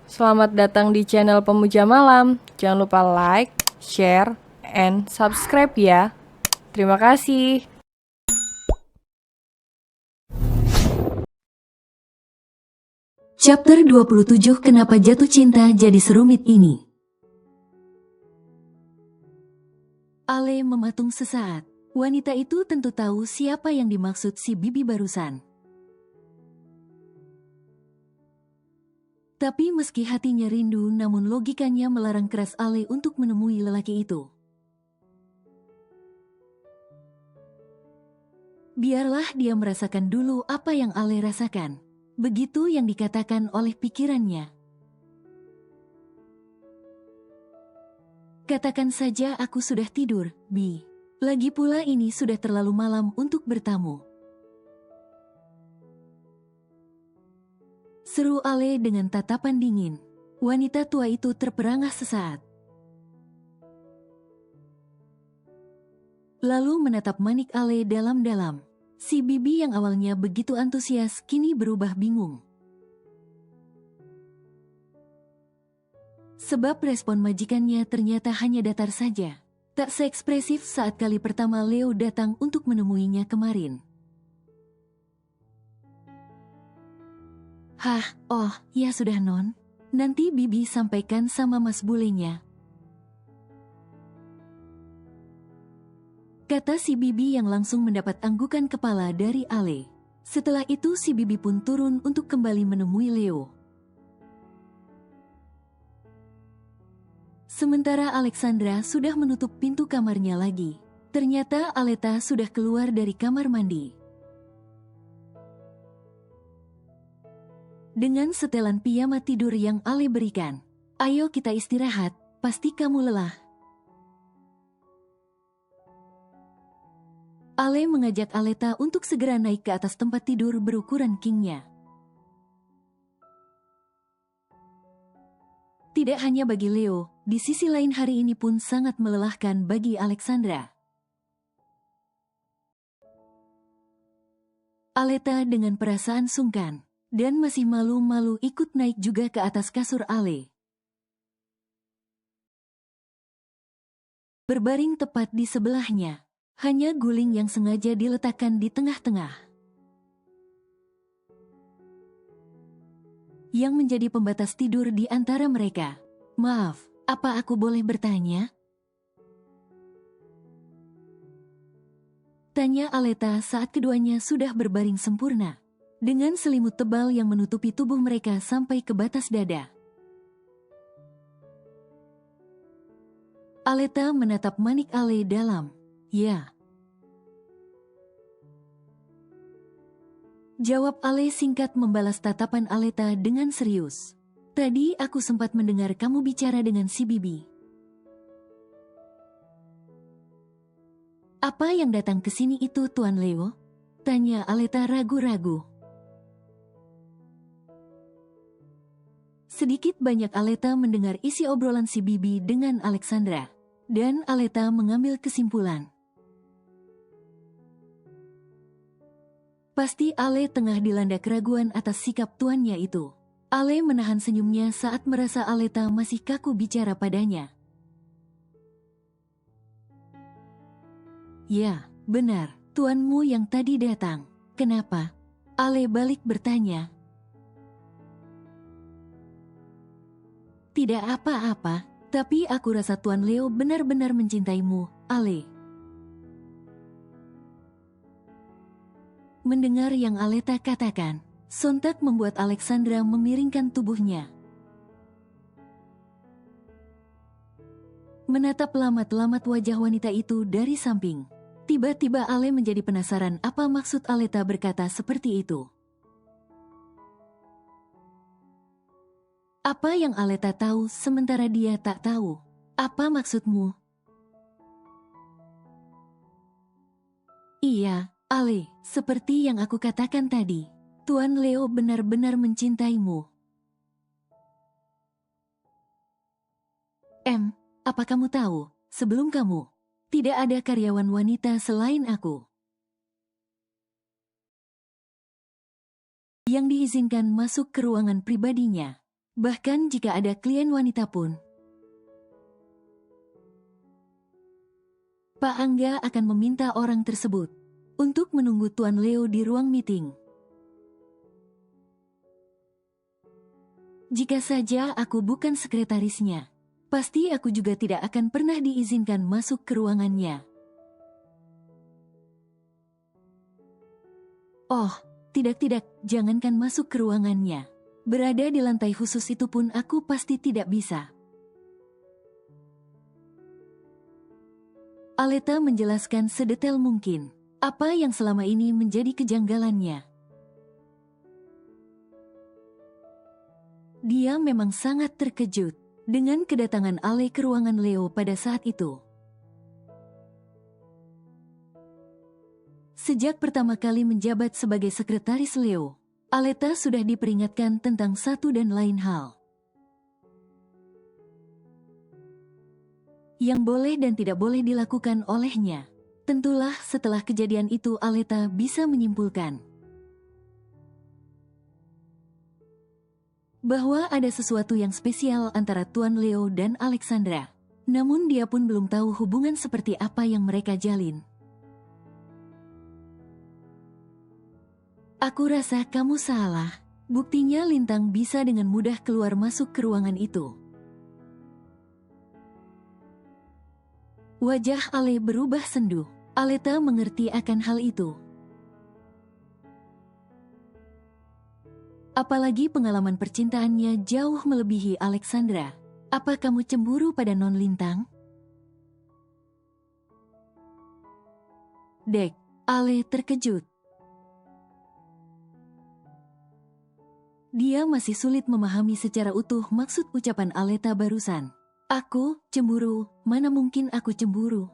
Selamat datang di channel Pemuja Malam. Jangan lupa like, share, and subscribe ya. Terima kasih. Chapter 27 Kenapa Jatuh Cinta Jadi Serumit Ini. Ale mematung sesaat. Wanita itu tentu tahu siapa yang dimaksud si Bibi barusan. Tapi meski hatinya rindu, namun logikanya melarang keras Ale untuk menemui lelaki itu. Biarlah dia merasakan dulu apa yang Ale rasakan. Begitu yang dikatakan oleh pikirannya. Katakan saja aku sudah tidur, Bi. Lagi pula ini sudah terlalu malam untuk bertamu. Seru Ale dengan tatapan dingin. Wanita tua itu terperangah sesaat. Lalu menatap manik Ale dalam-dalam. Si Bibi yang awalnya begitu antusias kini berubah bingung. Sebab respon majikannya ternyata hanya datar saja. Tak seekspresif saat kali pertama Leo datang untuk menemuinya kemarin. Hah, oh, ya sudah non. Nanti Bibi sampaikan sama Mas Bulenya. Kata si Bibi yang langsung mendapat anggukan kepala dari Ale. Setelah itu si Bibi pun turun untuk kembali menemui Leo. Sementara Alexandra sudah menutup pintu kamarnya lagi. Ternyata Aleta sudah keluar dari kamar mandi. Dengan setelan piyama tidur yang Ale berikan. Ayo kita istirahat, pasti kamu lelah. Ale mengajak Aleta untuk segera naik ke atas tempat tidur berukuran kingnya. Tidak hanya bagi Leo, di sisi lain hari ini pun sangat melelahkan bagi Alexandra. Aleta dengan perasaan sungkan, dan masih malu-malu ikut naik juga ke atas kasur Ale. Berbaring tepat di sebelahnya, hanya guling yang sengaja diletakkan di tengah-tengah. Yang menjadi pembatas tidur di antara mereka. Maaf, apa aku boleh bertanya? Tanya Aleta saat keduanya sudah berbaring sempurna. Dengan selimut tebal yang menutupi tubuh mereka sampai ke batas dada. Aleta menatap manik Ale dalam. Ya. Jawab Ale singkat membalas tatapan Aleta dengan serius. Tadi aku sempat mendengar kamu bicara dengan si Bibi. Apa yang datang ke sini itu Tuan Leo? Tanya Aleta ragu-ragu. Sedikit banyak Aleta mendengar isi obrolan si Bibi dengan Alexandra. Dan Aleta mengambil kesimpulan. Pasti Ale tengah dilanda keraguan atas sikap tuannya itu. Ale menahan senyumnya saat merasa Aleta masih kaku bicara padanya. Ya, benar, tuanmu yang tadi datang. Kenapa? Ale balik bertanya. Tidak apa-apa, tapi aku rasa Tuan Leo benar-benar mencintaimu, Ale. Mendengar yang Aleta katakan, sontak membuat Alexandra memiringkan tubuhnya. Menatap lamat-lamat wajah wanita itu dari samping. Tiba-tiba Ale menjadi penasaran apa maksud Aleta berkata seperti itu. Apa yang Aleta tahu sementara dia tak tahu? Apa maksudmu? Iya, Ale, seperti yang aku katakan tadi. Tuan Leo benar-benar mencintaimu. Apa kamu tahu, sebelum kamu, tidak ada karyawan wanita selain aku yang diizinkan masuk ke ruangan pribadinya. Bahkan jika ada klien wanita pun, Pak Angga akan meminta orang tersebut untuk menunggu Tuan Leo di ruang meeting. Jika saja aku bukan sekretarisnya, pasti aku juga tidak akan pernah diizinkan masuk ke ruangannya. Oh, tidak, jangankan masuk ke ruangannya. Berada di lantai khusus itu pun aku pasti tidak bisa. Aleta menjelaskan sedetail mungkin apa yang selama ini menjadi kejanggalannya. Dia memang sangat terkejut dengan kedatangan Ale ke ruangan Leo pada saat itu. Sejak pertama kali menjabat sebagai sekretaris Leo, Aleta sudah diperingatkan tentang satu dan lain hal. Yang boleh dan tidak boleh dilakukan olehnya. Tentulah setelah kejadian itu Aleta bisa menyimpulkan bahwa ada sesuatu yang spesial antara Tuan Leo dan Alexandra. Namun dia pun belum tahu hubungan seperti apa yang mereka jalin. Aku rasa kamu salah. Buktinya Lintang bisa dengan mudah keluar masuk ke ruangan itu. Wajah Ale berubah sendu. Aleta mengerti akan hal itu. Apalagi pengalaman percintaannya jauh melebihi Alexandra. Apa kamu cemburu pada Non Lintang? Dek, Ale terkejut. Dia masih sulit memahami secara utuh maksud ucapan Aleta barusan. Aku cemburu, mana mungkin aku cemburu?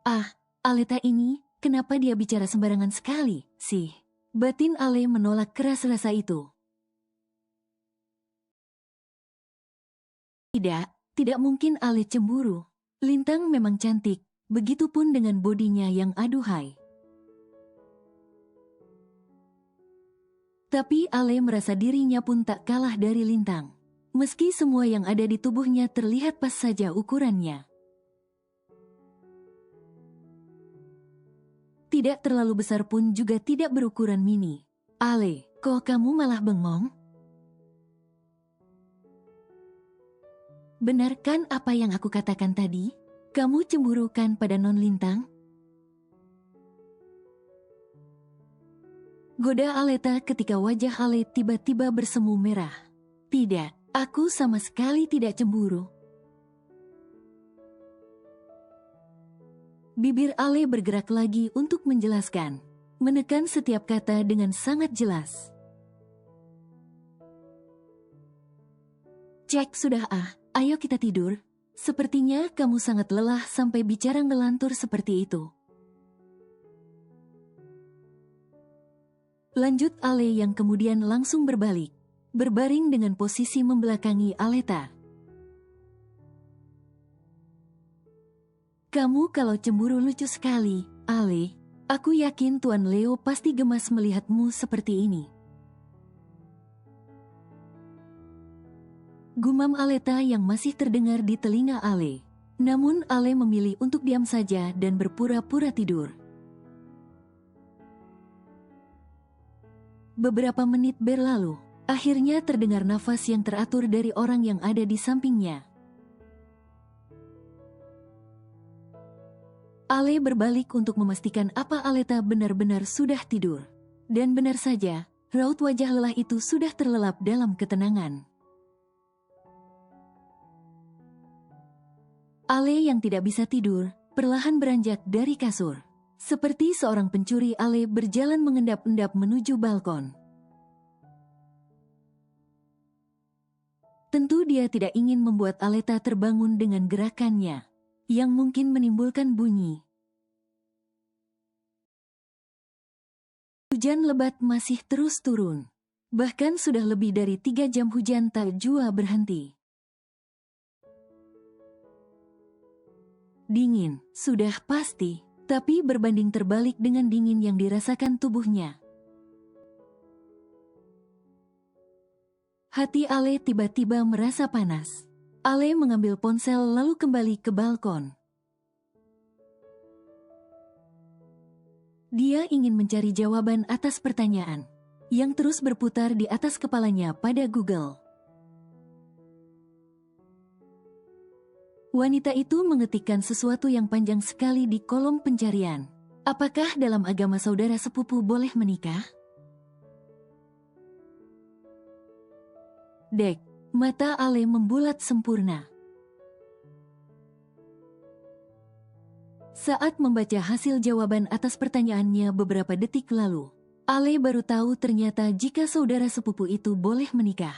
Ah, Aleta ini, kenapa dia bicara sembarangan sekali, sih? Batin Ale menolak keras rasa itu. Tidak mungkin Ale cemburu. Lintang memang cantik, begitupun dengan bodinya yang aduhai. Tapi Ale merasa dirinya pun tak kalah dari Lintang. Meski semua yang ada di tubuhnya terlihat pas saja ukurannya. Tidak terlalu besar pun juga tidak berukuran mini. Ale, kok kamu malah bengong? Benar kan apa yang aku katakan tadi? Kamu cemburu kan pada Non Lintang? Goda Aleta ketika wajah Ale tiba-tiba bersemu merah. Tidak, aku sama sekali tidak cemburu. Bibir Ale bergerak lagi untuk menjelaskan, menekan setiap kata dengan sangat jelas. Cek sudah ayo kita tidur. Sepertinya kamu sangat lelah sampai bicara ngelantur seperti itu. Lanjut Ale yang kemudian langsung berbalik, berbaring dengan posisi membelakangi Aleta. Kamu kalau cemburu lucu sekali, Ale. Aku yakin Tuan Leo pasti gemas melihatmu seperti ini. Gumam Aleta yang masih terdengar di telinga Ale. Namun Ale memilih untuk diam saja dan berpura-pura tidur. Beberapa menit berlalu, akhirnya terdengar nafas yang teratur dari orang yang ada di sampingnya. Ale berbalik untuk memastikan apa Aleta benar-benar sudah tidur. Dan benar saja, raut wajah lelah itu sudah terlelap dalam ketenangan. Ale yang tidak bisa tidur, perlahan beranjak dari kasur. Seperti seorang pencuri Ale berjalan mengendap-endap menuju balkon. Tentu dia tidak ingin membuat Aleta terbangun dengan gerakannya, yang mungkin menimbulkan bunyi. Hujan lebat masih terus turun. Bahkan sudah lebih dari 3 jam hujan tak jua berhenti. Dingin, sudah pasti. Tapi berbanding terbalik dengan dingin yang dirasakan tubuhnya. Hati Ale tiba-tiba merasa panas. Ale mengambil ponsel lalu kembali ke balkon. Dia ingin mencari jawaban atas pertanyaan yang terus berputar di atas kepalanya pada Google. Wanita itu mengetikkan sesuatu yang panjang sekali di kolom pencarian. Apakah dalam agama saudara sepupu boleh menikah? Dek, mata Ale membulat sempurna. Saat membaca hasil jawaban atas pertanyaannya beberapa detik lalu, Ale baru tahu ternyata jika saudara sepupu itu boleh menikah.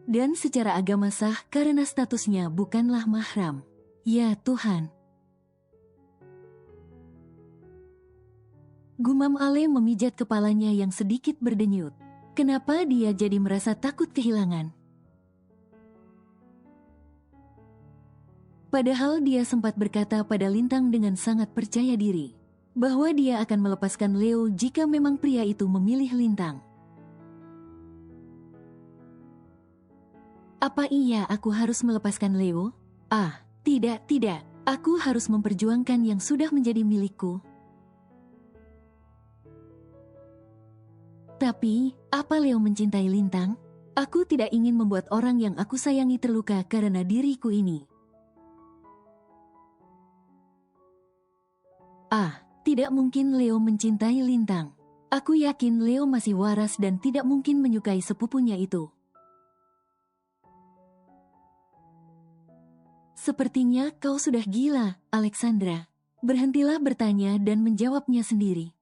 Dan secara agama sah karena statusnya bukanlah mahram. Ya Tuhan. Gumam Ale memijat kepalanya yang sedikit berdenyut. Kenapa dia jadi merasa takut kehilangan? Padahal dia sempat berkata pada Lintang dengan sangat percaya diri bahwa dia akan melepaskan Leo jika memang pria itu memilih Lintang. Apa iya aku harus melepaskan Leo? Tidak. Aku harus memperjuangkan yang sudah menjadi milikku. Tapi, apa Leo mencintai Lintang? Aku tidak ingin membuat orang yang aku sayangi terluka karena diriku ini. Tidak mungkin Leo mencintai Lintang. Aku yakin Leo masih waras dan tidak mungkin menyukai sepupunya itu. Sepertinya kau sudah gila, Alexandra. Berhentilah bertanya dan menjawabnya sendiri.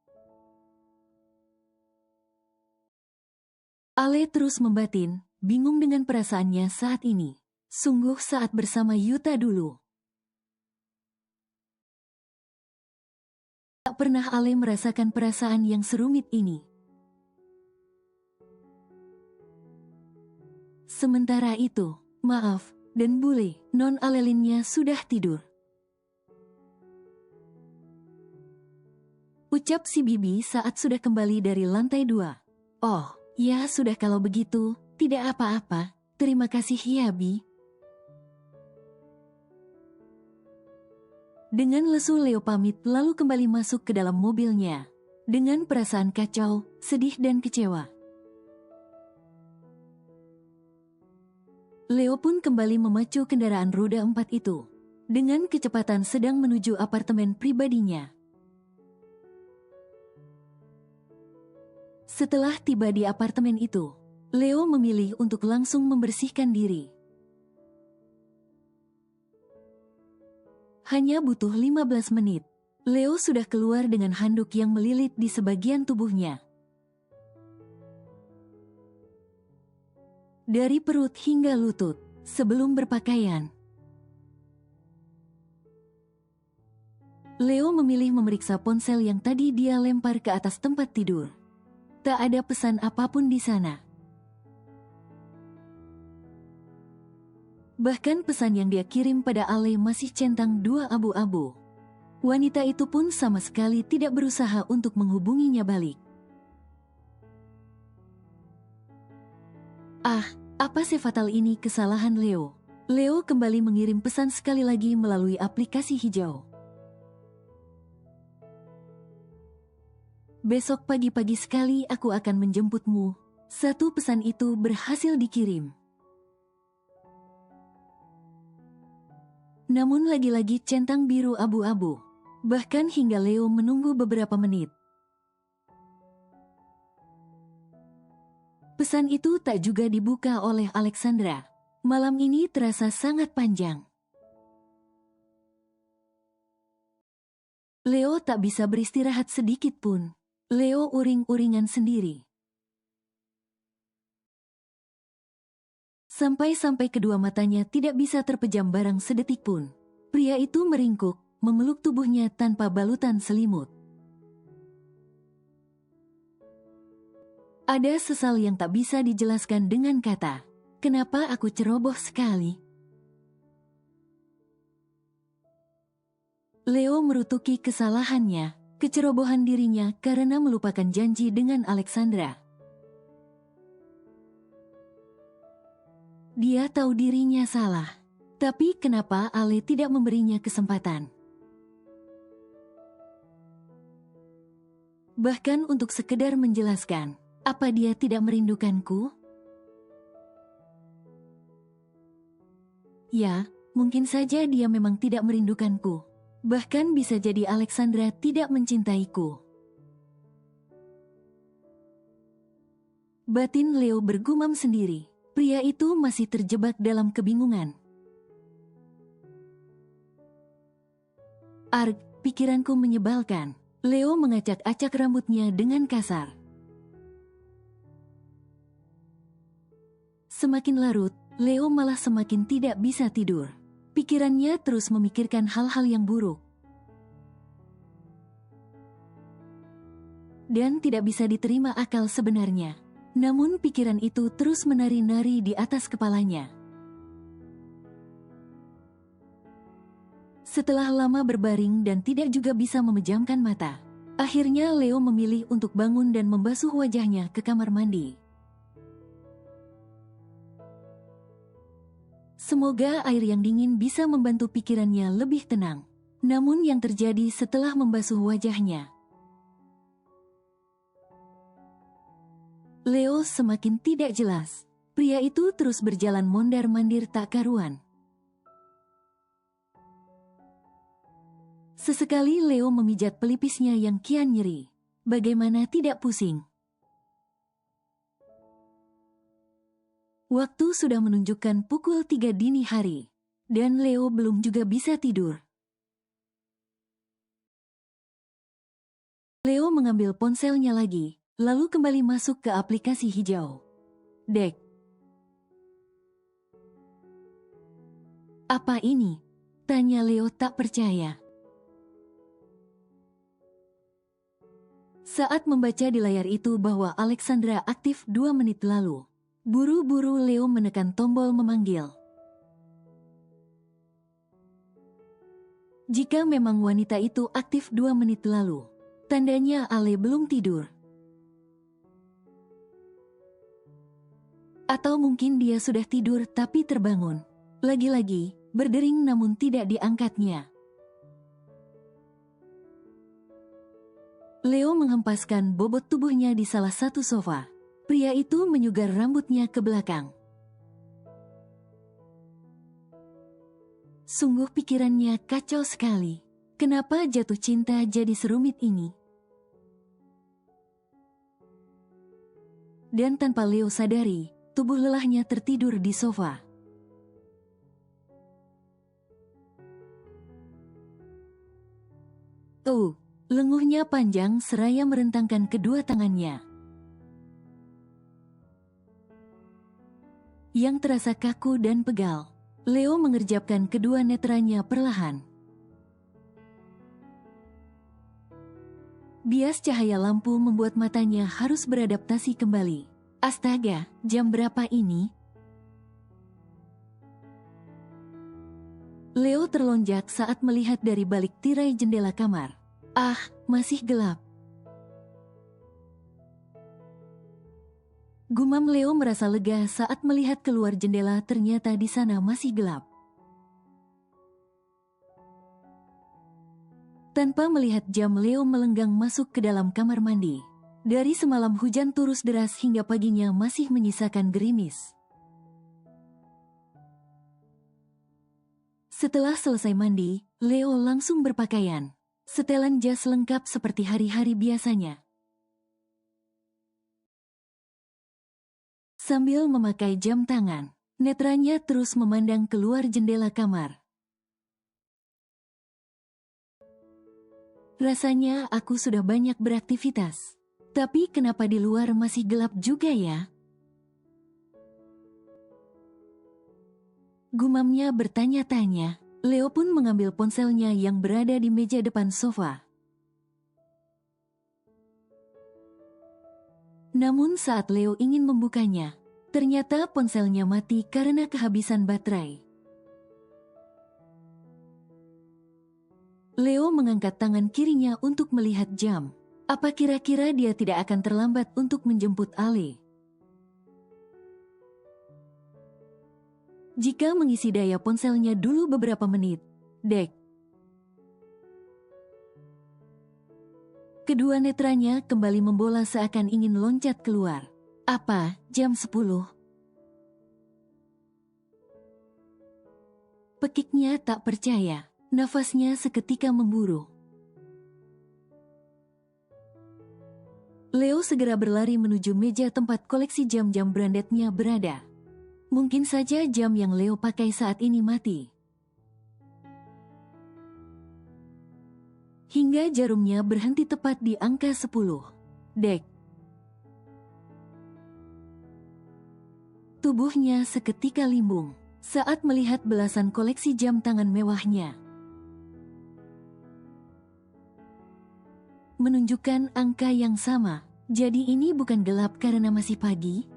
Ale terus membatin, bingung dengan perasaannya saat ini. Sungguh saat bersama Yuta dulu. Tak pernah Ale merasakan perasaan yang serumit ini. Sementara itu, maaf, dan bule, non Alelinnya sudah tidur. Ucap si Bibi saat sudah kembali dari lantai 2. Oh, ya sudah kalau begitu, tidak apa-apa, terima kasih ya Bi. Dengan lesu Leo pamit lalu kembali masuk ke dalam mobilnya. Dengan perasaan kacau, sedih dan kecewa. Leo pun kembali memacu kendaraan roda 4 itu. Dengan kecepatan sedang menuju apartemen pribadinya. Setelah tiba di apartemen itu, Leo memilih untuk langsung membersihkan diri. Hanya butuh 15 menit, Leo sudah keluar dengan handuk yang melilit di sebagian tubuhnya. Dari perut hingga lutut, sebelum berpakaian. Leo memilih memeriksa ponsel yang tadi dia lempar ke atas tempat tidur. Tak ada pesan apapun di sana. Bahkan pesan yang dia kirim pada Ale masih centang 2 abu-abu. Wanita itu pun sama sekali tidak berusaha untuk menghubunginya balik. Apa sefatal ini kesalahan Leo? Leo kembali mengirim pesan sekali lagi melalui aplikasi hijau. Besok pagi-pagi sekali aku akan menjemputmu. Satu pesan itu berhasil dikirim. Namun lagi-lagi centang biru abu-abu. Bahkan hingga Leo menunggu beberapa menit. Pesan itu tak juga dibuka oleh Alexandra. Malam ini terasa sangat panjang. Leo tak bisa beristirahat sedikit pun. Leo uring-uringan sendiri. Sampai-sampai kedua matanya tidak bisa terpejam barang sedetik pun. Pria itu meringkuk, memeluk tubuhnya tanpa balutan selimut. Ada sesal yang tak bisa dijelaskan dengan kata. Kenapa aku ceroboh sekali? Leo merutuki kesalahannya. kecerobohan dirinya karena melupakan janji dengan Alexandra. Dia tahu dirinya salah, tapi kenapa Ale tidak memberinya kesempatan? Bahkan untuk sekedar menjelaskan, apa dia tidak merindukanku? Ya, mungkin saja dia memang tidak merindukanku. Bahkan bisa jadi Alexandra tidak mencintaiku. Batin Leo bergumam sendiri. Pria itu masih terjebak dalam kebingungan. Arg, pikiranku menyebalkan. Leo mengacak-acak rambutnya dengan kasar. Semakin larut, Leo malah semakin tidak bisa tidur. Pikirannya terus memikirkan hal-hal yang buruk. Dan tidak bisa diterima akal sebenarnya. Namun pikiran itu terus menari-nari di atas kepalanya. Setelah lama berbaring dan tidak juga bisa memejamkan mata, akhirnya Leo memilih untuk bangun dan membasuh wajahnya ke kamar mandi. Semoga air yang dingin bisa membantu pikirannya lebih tenang. Namun yang terjadi setelah membasuh wajahnya, Leo semakin tidak jelas. Pria itu terus berjalan mondar-mandir tak karuan. Sesekali Leo memijat pelipisnya yang kian nyeri. Bagaimana tidak pusing? Waktu sudah menunjukkan pukul 3 dini hari, dan Leo belum juga bisa tidur. Leo mengambil ponselnya lagi, lalu kembali masuk ke aplikasi hijau. Dek. Apa ini? Tanya Leo tak percaya. Saat membaca di layar itu bahwa Alexandra aktif 2 menit lalu, buru-buru Leo menekan tombol memanggil. Jika memang wanita itu aktif 2 menit lalu, tandanya Ale belum tidur. Atau mungkin dia sudah tidur tapi terbangun. Lagi-lagi, berdering namun tidak diangkatnya. Leo menghempaskan bobot tubuhnya di salah satu sofa. Pria itu menyugar rambutnya ke belakang. Sungguh pikirannya kacau sekali. Kenapa jatuh cinta jadi serumit ini? Dan tanpa Leo sadari, tubuh lelahnya tertidur di sofa. Lenguhnya panjang seraya merentangkan kedua tangannya, yang terasa kaku dan pegal. Leo mengerjapkan kedua netranya perlahan. Bias cahaya lampu membuat matanya harus beradaptasi kembali. Astaga, jam berapa ini? Leo terlonjak saat melihat dari balik tirai jendela kamar. Ah, masih gelap. Gumam Leo merasa lega saat melihat keluar jendela, ternyata di sana masih gelap. Tanpa melihat jam, Leo melenggang masuk ke dalam kamar mandi. Dari semalam hujan turus deras hingga paginya masih menyisakan gerimis. Setelah selesai mandi, Leo langsung berpakaian. Setelan jas lengkap seperti hari-hari biasanya. Sambil memakai jam tangan, netranya terus memandang keluar jendela kamar. Rasanya aku sudah banyak beraktivitas. Tapi kenapa di luar masih gelap juga ya? Gumamnya bertanya-tanya. Leo pun mengambil ponselnya yang berada di meja depan sofa. Namun saat Leo ingin membukanya, ternyata ponselnya mati karena kehabisan baterai. Leo mengangkat tangan kirinya untuk melihat jam. Apa kira-kira dia tidak akan terlambat untuk menjemput Ale? Jika mengisi daya ponselnya dulu beberapa menit, Dek. Kedua netranya kembali membola seakan ingin loncat keluar. Apa, jam 10? Pekiknya tak percaya. Nafasnya seketika memburu. Leo segera berlari menuju meja tempat koleksi jam-jam brandednya berada. Mungkin saja jam yang Leo pakai saat ini mati. Hingga jarumnya berhenti tepat di angka 10. Dek. Tubuhnya seketika limbung saat melihat belasan koleksi jam tangan mewahnya. Menunjukkan angka yang sama. Jadi ini bukan gelap karena masih pagi,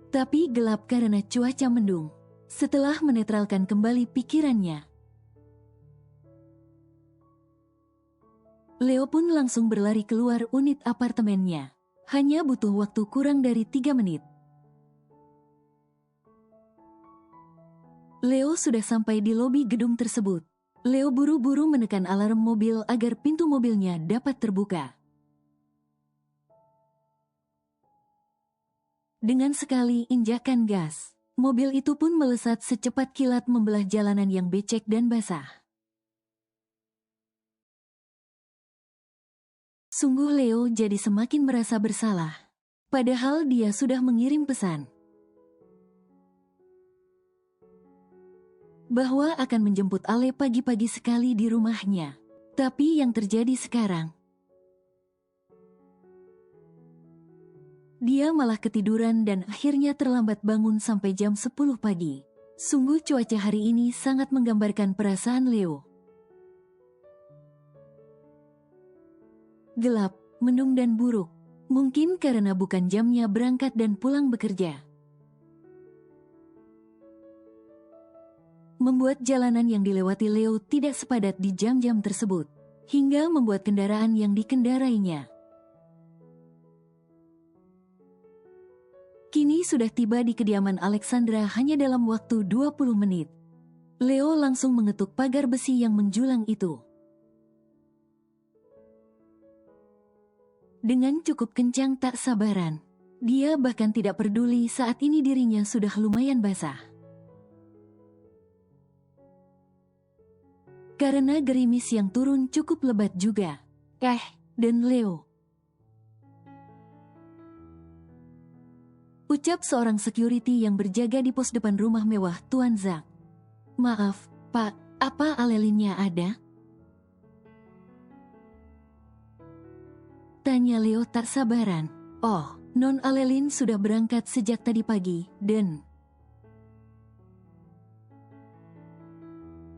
tapi gelap karena cuaca mendung. Setelah menetralkan kembali pikirannya, Leo pun langsung berlari keluar unit apartemennya. Hanya butuh waktu kurang dari 3 menit. Leo sudah sampai di lobi gedung tersebut. Leo buru-buru menekan alarm mobil agar pintu mobilnya dapat terbuka. Dengan sekali injakan gas, mobil itu pun melesat secepat kilat membelah jalanan yang becek dan basah. Sungguh Leo jadi semakin merasa bersalah. Padahal dia sudah mengirim pesan bahwa akan menjemput Ale pagi-pagi sekali di rumahnya. Tapi yang terjadi sekarang, dia malah ketiduran dan akhirnya terlambat bangun sampai jam 10 pagi. Sungguh cuaca hari ini sangat menggambarkan perasaan Leo. Gelap, mendung dan buruk. Mungkin karena bukan jamnya berangkat dan pulang bekerja. Membuat jalanan yang dilewati Leo tidak sepadat di jam-jam tersebut, hingga membuat kendaraan yang dikendarainya kini sudah tiba di kediaman Alexandra hanya dalam waktu 20 menit. Leo langsung mengetuk pagar besi yang menjulang itu. Dengan cukup kencang tak sabaran, dia bahkan tidak peduli saat ini dirinya sudah lumayan basah. Karena gerimis yang turun cukup lebat juga. Dan Leo. Ucap seorang security yang berjaga di pos depan rumah mewah Tuan Zack. Maaf, Pak, apa Alelinnya ada? Tanya Leo tak sabaran. Oh, Non Alelin sudah berangkat sejak tadi pagi, dan...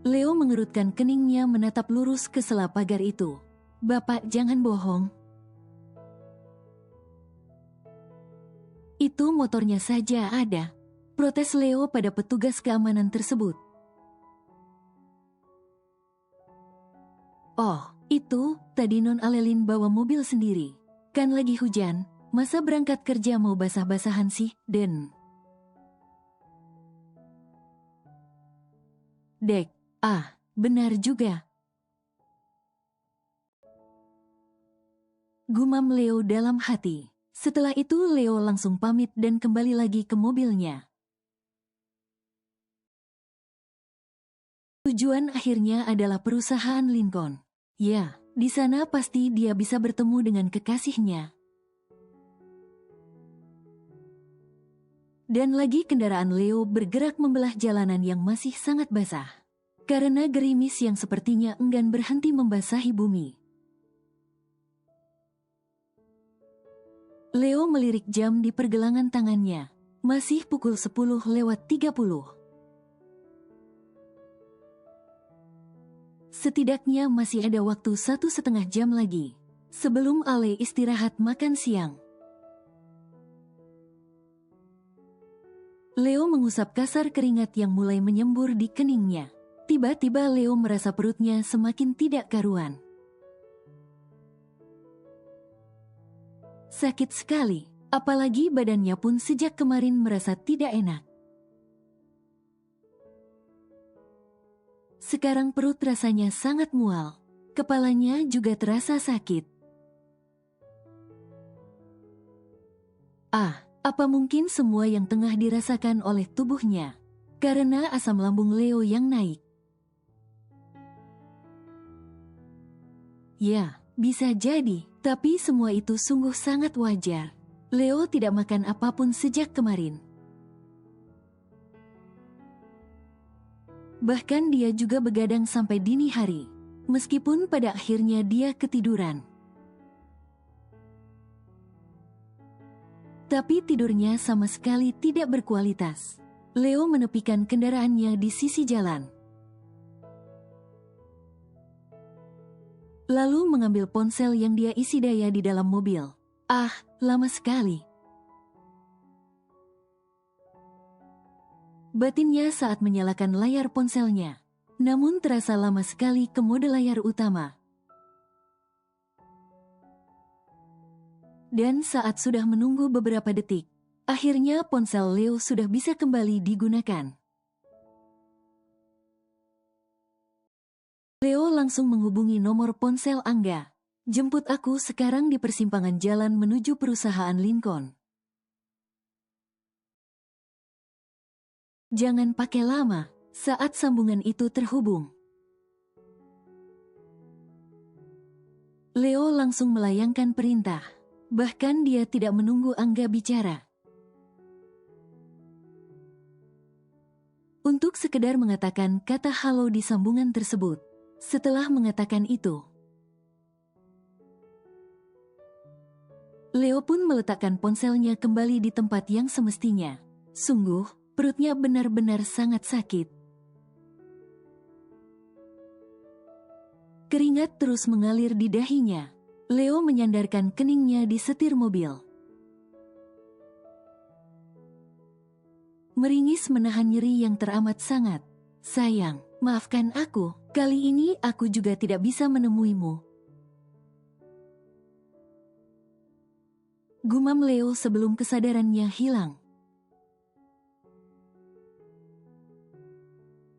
Leo mengerutkan keningnya menatap lurus ke sela pagar itu. Bapak jangan bohong. Itu motornya saja ada. Protes Leo pada petugas keamanan tersebut. Oh, itu tadi Non Alelin bawa mobil sendiri. Kan lagi hujan, masa berangkat kerja mau basah-basahan sih, Den? Dek. Benar juga. Gumam Leo dalam hati. Setelah itu Leo langsung pamit dan kembali lagi ke mobilnya. Tujuan akhirnya adalah perusahaan Lincoln. Ya, di sana pasti dia bisa bertemu dengan kekasihnya. Dan lagi kendaraan Leo bergerak membelah jalanan yang masih sangat basah. Karena gerimis yang sepertinya enggan berhenti membasahi bumi. Leo melirik jam di pergelangan tangannya. Masih pukul 10:30. Setidaknya masih ada waktu 1,5 jam lagi sebelum Ale istirahat makan siang. Leo mengusap kasar keringat yang mulai menyembur di keningnya. Tiba-tiba Leo merasa perutnya semakin tidak karuan. Sakit sekali, apalagi badannya pun sejak kemarin merasa tidak enak. Sekarang perut rasanya sangat mual, kepalanya juga terasa sakit. Apa mungkin semua yang tengah dirasakan oleh tubuhnya karena asam lambung Leo yang naik? Ya, bisa jadi, tapi semua itu sungguh sangat wajar. Leo tidak makan apapun sejak kemarin. Bahkan dia juga begadang sampai dini hari, meskipun pada akhirnya dia ketiduran. Tapi tidurnya sama sekali tidak berkualitas. Leo menepikan kendaraannya di sisi jalan, lalu mengambil ponsel yang dia isi daya di dalam mobil. Lama sekali. Batinnya saat menyalakan layar ponselnya, namun terasa lama sekali ke mode layar utama. Dan saat sudah menunggu beberapa detik, akhirnya ponsel Leo sudah bisa kembali digunakan. Leo langsung menghubungi nomor ponsel Angga. "Jemput aku sekarang di persimpangan jalan menuju perusahaan Lincoln. Jangan pakai lama." Saat sambungan itu terhubung, Leo langsung melayangkan perintah. Bahkan dia tidak menunggu Angga bicara. Untuk sekedar mengatakan kata halo di sambungan tersebut. Setelah mengatakan itu, Leo pun meletakkan ponselnya kembali di tempat yang semestinya. Sungguh, perutnya benar-benar sangat sakit. Keringat terus mengalir di dahinya. Leo menyandarkan keningnya di setir mobil. Meringis menahan nyeri yang teramat sangat. "Sayang, maafkan aku, kali ini aku juga tidak bisa menemuimu." Gumam Leo sebelum kesadarannya hilang.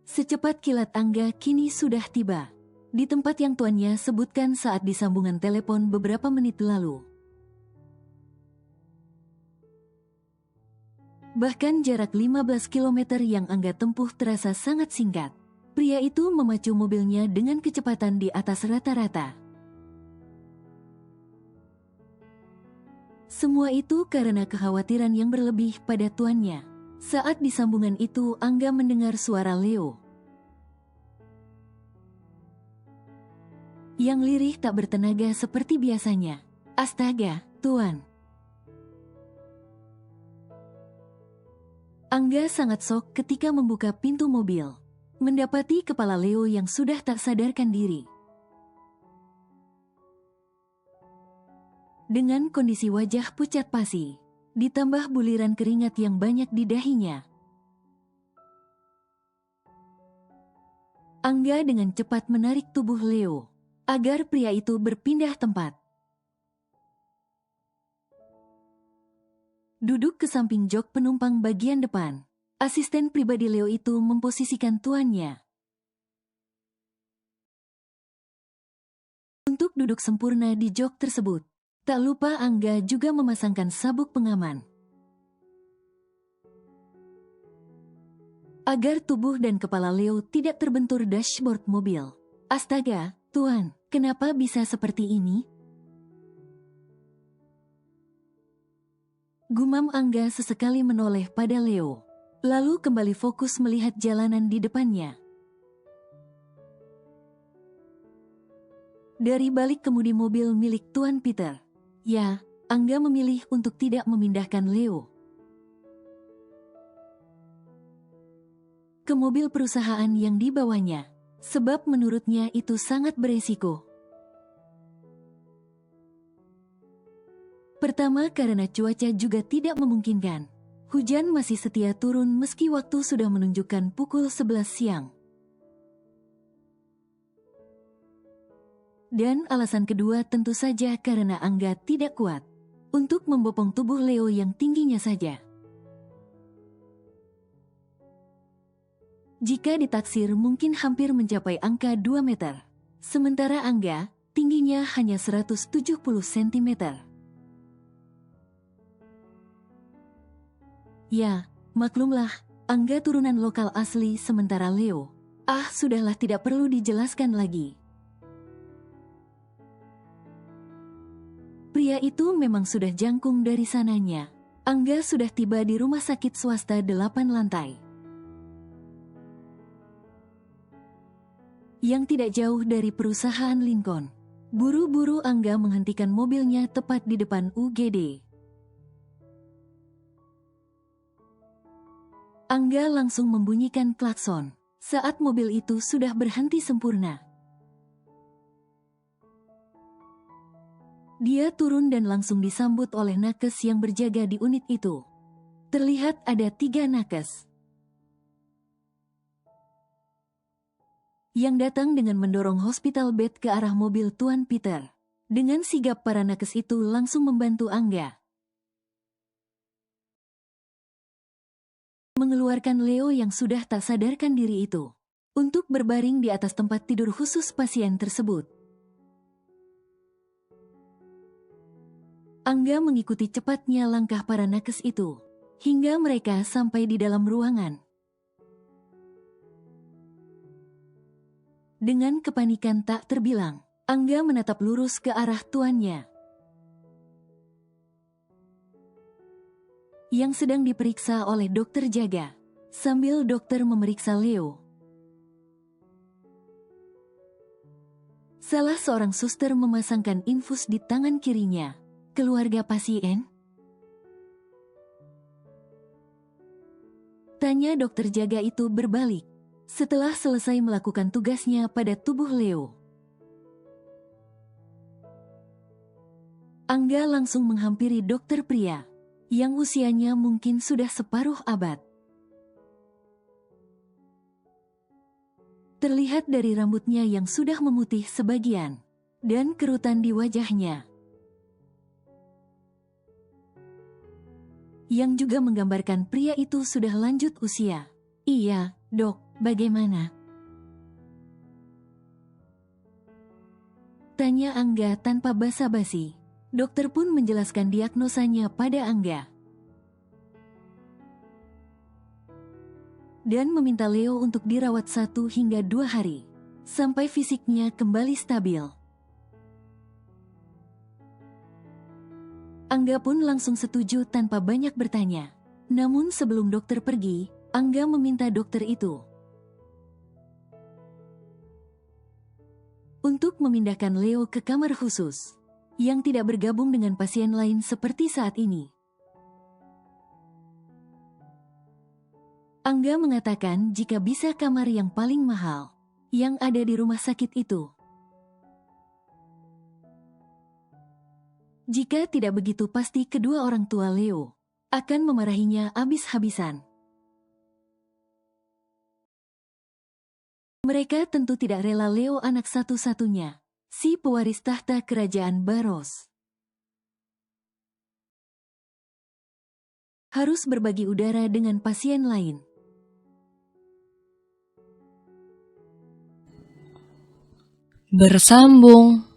Secepat kilat Angga kini sudah tiba di tempat yang tuannya sebutkan saat di sambungan telepon beberapa menit lalu. Bahkan jarak 15 km yang Angga tempuh terasa sangat singkat. Pria itu memacu mobilnya dengan kecepatan di atas rata-rata. Semua itu karena kekhawatiran yang berlebih pada tuannya. Saat di sambungan itu Angga mendengar suara Leo yang lirih tak bertenaga seperti biasanya. "Astaga, Tuan." Angga sangat shock ketika membuka pintu mobil, mendapati kepala Leo yang sudah tak sadarkan diri. Dengan kondisi wajah pucat pasi, ditambah buliran keringat yang banyak di dahinya, Angga dengan cepat menarik tubuh Leo agar pria itu berpindah tempat. Duduk ke samping jok penumpang bagian depan, asisten pribadi Leo itu memposisikan tuannya untuk duduk sempurna di jok tersebut. Tak lupa Angga juga memasangkan sabuk pengaman agar tubuh dan kepala Leo tidak terbentur dashboard mobil. "Astaga, Tuan, kenapa bisa seperti ini?" Gumam Angga sesekali menoleh pada Leo, lalu kembali fokus melihat jalanan di depannya. Dari balik kemudi mobil milik Tuan Peter, ya, Angga memilih untuk tidak memindahkan Leo ke mobil perusahaan yang dibawanya, sebab menurutnya itu sangat beresiko. Pertama karena cuaca juga tidak memungkinkan. Hujan masih setia turun meski waktu sudah menunjukkan pukul 11 siang. Dan alasan kedua tentu saja karena Angga tidak kuat untuk membopong tubuh Leo yang tingginya saja. Jika ditaksir mungkin hampir mencapai angka 2 meter. Sementara Angga, tingginya hanya 170 cm. Ya, maklumlah, Angga turunan lokal asli sementara Leo. Sudahlah tidak perlu dijelaskan lagi. Pria itu memang sudah jangkung dari sananya. Angga sudah tiba di rumah sakit swasta 8 lantai. Yang tidak jauh dari perusahaan Lincoln. Buru-buru Angga menghentikan mobilnya tepat di depan UGD. Angga langsung membunyikan klakson saat mobil itu sudah berhenti sempurna. Dia turun dan langsung disambut oleh nakes yang berjaga di unit itu. Terlihat ada 3 nakes yang datang dengan mendorong hospital bed ke arah mobil Tuan Peter. Dengan sigap para nakes itu langsung membantu Angga mengeluarkan Leo yang sudah tak sadarkan diri itu untuk berbaring di atas tempat tidur khusus pasien tersebut. Angga mengikuti cepatnya langkah para nakes itu hingga mereka sampai di dalam ruangan. Dengan kepanikan tak terbilang, Angga menatap lurus ke arah tuannya yang sedang diperiksa oleh dokter jaga, sambil dokter memeriksa Leo. Salah seorang suster memasangkan infus di tangan kirinya. Keluarga pasien? Tanya dokter jaga itu berbalik setelah selesai melakukan tugasnya pada tubuh Leo. Angga langsung menghampiri dokter pria yang usianya mungkin sudah separuh abad. Terlihat dari rambutnya yang sudah memutih sebagian dan kerutan di wajahnya, yang juga menggambarkan pria itu sudah lanjut usia. Iya, dok, bagaimana? Tanya Angga tanpa basa-basi. Dokter pun menjelaskan diagnosanya pada Angga dan meminta Leo untuk dirawat 1 hingga 2 hari sampai fisiknya kembali stabil. Angga pun langsung setuju tanpa banyak bertanya. Namun sebelum dokter pergi, Angga meminta dokter itu untuk memindahkan Leo ke kamar khusus yang tidak bergabung dengan pasien lain seperti saat ini. Angga mengatakan jika bisa kamar yang paling mahal yang ada di rumah sakit itu. Jika tidak begitu pasti kedua orang tua Leo akan memarahinya habis-habisan. Mereka tentu tidak rela Leo anak satu-satunya, si pewaris tahta kerajaan Baros, harus berbagi udara dengan pasien lain. Bersambung.